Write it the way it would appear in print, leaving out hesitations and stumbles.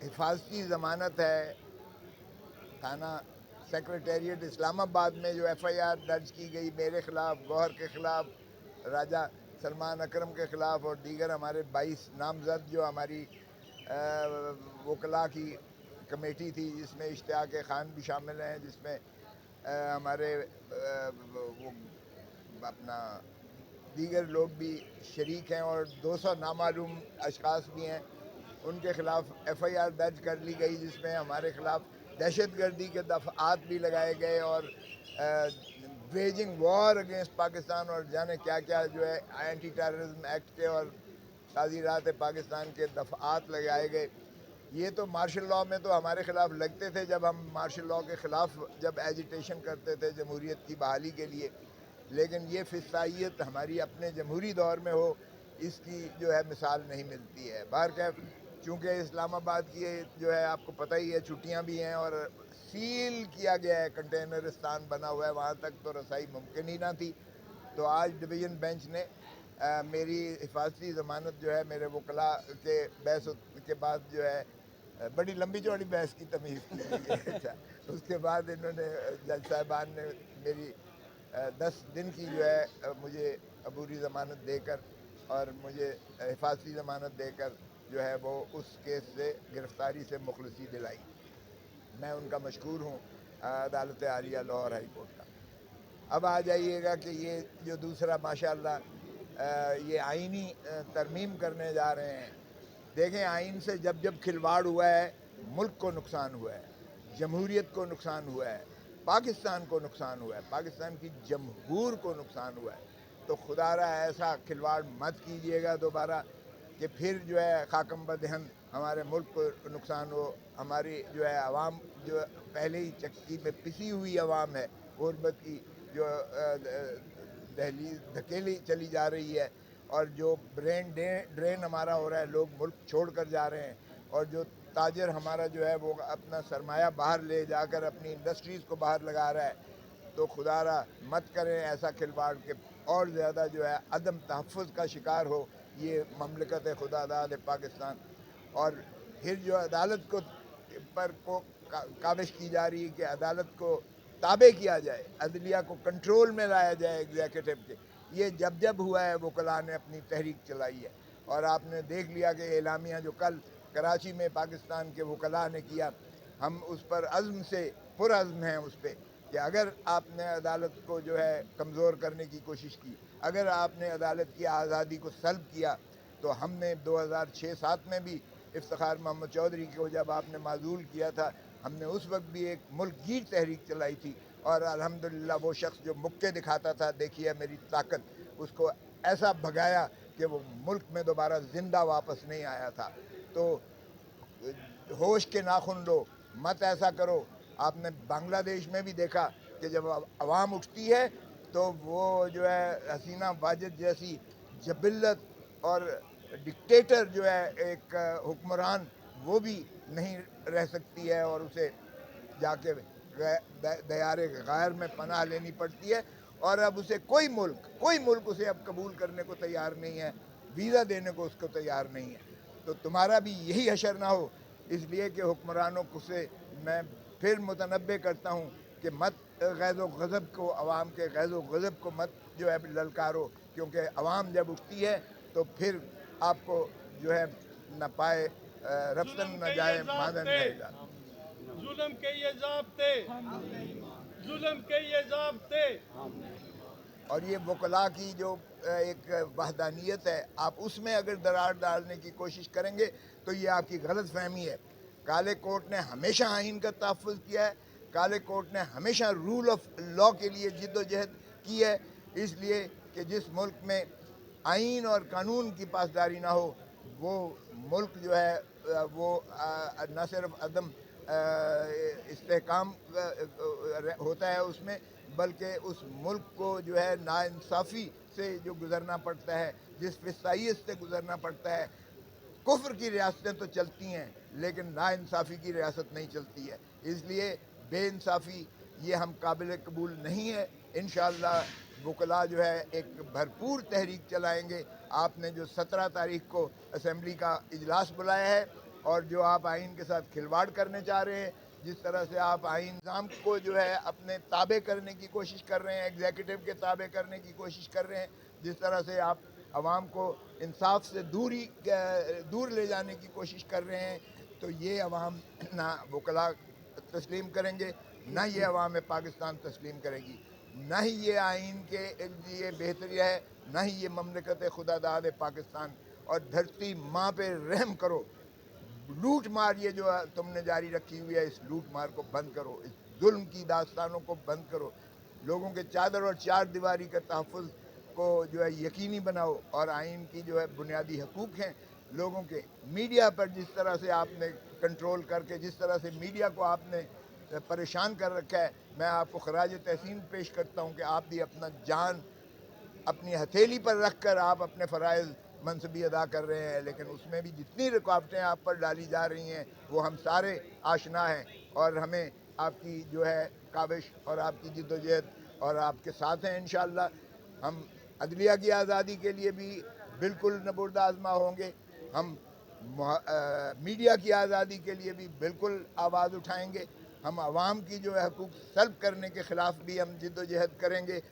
حفاظتی ضمانت ہے تھانہ سیکریٹریٹ اسلام آباد میں جو ایف آئی آر درج کی گئی میرے خلاف، گوہر کے خلاف، راجہ سلمان اکرم کے خلاف اور دیگر ہمارے 22 نامزد جو ہماری وکلاء کی کمیٹی تھی، جس میں اشتیاق خان بھی شامل ہیں، جس میں ہمارے وہ اپنا دیگر لوگ بھی شریک ہیں اور 200 نامعلوم اشخاص بھی ہیں، ان کے خلاف ایف آئی آر درج کر لی گئی، جس میں ہمارے خلاف دہشت گردی کے دفعات بھی لگائے گئے اور ویجنگ وار اگینسٹ پاکستان اور جانے کیا کیا جو ہے اینٹی ٹیررزم ایکٹ کے اور تعزیرات پاکستان کے دفعات لگائے گئے۔ یہ تو مارشل لاء میں تو ہمارے خلاف لگتے تھے جب ہم مارشل لاء کے خلاف جب ایجیٹیشن کرتے تھے جمہوریت کی بحالی کے لیے، لیکن یہ فضائیت ہماری اپنے جمہوری دور میں ہو، اس کی جو ہے مثال نہیں ملتی ہے۔ بہرکیف چونکہ اسلام آباد کی جو ہے آپ کو پتہ ہی ہے چھٹیاں بھی ہیں اور سیل کیا گیا ہے، کنٹینرستان بنا ہوا ہے، وہاں تک تو رسائی ممکن ہی نہ تھی، تو آج ڈویژن بینچ نے میری حفاظتی ضمانت جو ہے میرے وکلاء کے بحث کے بعد جو ہے بڑی لمبی چوڑی بحث کی تمیز کی گئی ہے اس کے بعد انہوں نے جج صاحبان نے میری 10 دن کی جو ہے مجھے عبوری ضمانت دے کر اور مجھے حفاظتی ضمانت دے کر جو ہے وہ اس کیس سے گرفتاری سے مخلصی دلائی۔ میں ان کا مشکور ہوں، عدالت عالیہ لاہور ہائی کورٹ کا۔ اب آ جائیے گا کہ یہ جو دوسرا ماشاءاللہ یہ آئینی ترمیم کرنے جا رہے ہیں۔ دیکھیں آئین سے جب جب کھلواڑ ہوا ہے، ملک کو نقصان ہوا ہے، جمہوریت کو نقصان ہوا ہے، پاکستان کو نقصان ہوا ہے، پاکستان کی جمہور کو نقصان ہوا ہے، تو خدا را ایسا کھلواڑ مت کیجیے گا دوبارہ کہ پھر جو ہے خاکم بدہن ہمارے ملک کو نقصان ہو، ہماری جو ہے عوام جو پہلے ہی چکی میں پسی ہوئی عوام ہے، غربت کی جو دہلیز دھکیلی چلی جا رہی ہے، اور جو برین ڈرین ہمارا ہو رہا ہے، لوگ ملک چھوڑ کر جا رہے ہیں، اور جو تاجر ہمارا جو ہے وہ اپنا سرمایہ باہر لے جا کر اپنی انڈسٹریز کو باہر لگا رہا ہے، تو خدا را مت کریں ایسا کھلواڑ کہ اور زیادہ جو ہے عدم تحفظ کا شکار ہو یہ مملکت خدا داد پاکستان۔ اور پھر جو عدالت کو کاوش کی جا رہی ہے کہ عدالت کو تابع کیا جائے، عدلیہ کو کنٹرول میں لایا جائے ایگزیکٹو کے، یہ جب جب ہوا ہے وکلاء نے اپنی تحریک چلائی ہے، اور آپ نے دیکھ لیا کہ اعلامیہ جو کل کراچی میں پاکستان کے وکلاء نے کیا، ہم اس پر عزم سے پرعزم ہیں اس پہ کہ اگر آپ نے عدالت کو جو ہے کمزور کرنے کی کوشش کی، اگر آپ نے عدالت کی آزادی کو سلب کیا، تو ہم نے 2006-07 میں بھی افتخار محمد چودھری کو جب آپ نے معزول کیا تھا، ہم نے اس وقت بھی ایک ملک گیر تحریک چلائی تھی، اور الحمدللہ وہ شخص جو مکے دکھاتا تھا دیکھیے میری طاقت، اس کو ایسا بھگایا کہ وہ ملک میں دوبارہ زندہ واپس نہیں آیا تھا۔ تو ہوش کے ناخن لو، مت ایسا کرو۔ آپ نے بنگلہ دیش میں بھی دیکھا کہ جب عوام اٹھتی ہے تو وہ جو ہے حسینہ واجد جیسی جبلت اور ڈکٹیٹر جو ہے ایک حکمران، وہ بھی نہیں رہ سکتی ہے اور اسے جا کے دیار غیر میں پناہ لینی پڑتی ہے، اور اب اسے کوئی ملک اسے اب قبول کرنے کو تیار نہیں ہے، ویزا دینے کو اس کو تیار نہیں ہے۔ تو تمہارا بھی یہی حشر نہ ہو، اس لیے کہ حکمرانوں کو سے میں پھر متنبع کرتا ہوں کہ مت غیظ و غضب کو، عوام کے غیظ و غضب کو مت جو ہے للکارو، کیونکہ عوام جب اٹھتی ہے تو پھر آپ کو جو ہے نہ پائے رفتن نہ جائے مادن ہے ظلم کے یہ ضابطے، ظلم کے یہ ضابطے۔ اور یہ وکلاء کی جو ایک وحدانیت ہے، آپ اس میں اگر درار ڈالنے کی کوشش کریں گے تو یہ آپ کی غلط فہمی ہے۔ کالے کوٹ نے ہمیشہ آئین کا تحفظ کیا ہے، کالے کوٹ نے ہمیشہ رول آف لاء کے لیے جد و جہد کی ہے، اس لیے کہ جس ملک میں آئین اور قانون کی پاسداری نہ ہو، وہ ملک جو ہے وہ نہ صرف عدم استحکام ہوتا ہے اس میں، بلکہ اس ملک کو جو ہے ناانصافی سے جو گزرنا پڑتا ہے، جس فسائیت سے گزرنا پڑتا ہے۔ کفر کی ریاستیں تو چلتی ہیں لیکن ناانصافی کی ریاست نہیں چلتی ہے، اس لیے بے انصافی یہ ہم قابل قبول نہیں ہے۔ انشاءاللہ وکلاء جو ہے ایک بھرپور تحریک چلائیں گے۔ آپ نے جو 17 تاریخ کو اسمبلی کا اجلاس بلایا ہے، اور جو آپ آئین کے ساتھ کھلواڑ کرنے چاہ رہے ہیں، جس طرح سے آپ آئین نظام کو جو ہے اپنے تابع کرنے کی کوشش کر رہے ہیں، ایگزیکٹو کے تابع کرنے کی کوشش کر رہے ہیں، جس طرح سے آپ عوام کو انصاف سے دور لے جانے کی کوشش کر رہے ہیں، تو یہ عوام نہ وکلا تسلیم کریں گے، نہ یہ عوام پاکستان تسلیم کرے گی، نہ ہی یہ آئین کے لیے بہتری ہے، نہ ہی یہ مملکت خدا داد پاکستان۔ اور دھرتی ماں پہ رحم کرو، لوٹ مار یہ جو تم نے جاری رکھی ہوئی ہے، اس لوٹ مار کو بند کرو، اس ظلم کی داستانوں کو بند کرو، لوگوں کے چادر اور چار دیواری کا تحفظ کو جو ہے یقینی بناؤ، اور آئین کی جو ہے بنیادی حقوق ہیں لوگوں کے، میڈیا پر جس طرح سے آپ نے کنٹرول کر کے، جس طرح سے میڈیا کو آپ نے پریشان کر رکھا ہے، میں آپ کو خراج تحسین پیش کرتا ہوں کہ آپ بھی اپنا جان اپنی ہتھیلی پر رکھ کر آپ اپنے فرائض منصبی ادا کر رہے ہیں، لیکن اس میں بھی جتنی رکاوٹیں آپ پر ڈالی جا رہی ہیں وہ ہم سارے آشنا ہیں، اور ہمیں آپ کی جو ہے کاوش اور آپ کی جد و جہد اور آپ کے ساتھ ہیں انشاءاللہ۔ ہم عدلیہ کی آزادی کے لیے بھی بالکل نبرد آزما ہوں گے، ہم میڈیا کی آزادی کے لیے بھی بالکل آواز اٹھائیں گے، ہم عوام کی جو ہے حقوق سلب کرنے کے خلاف بھی ہم جد و جہد کریں گے۔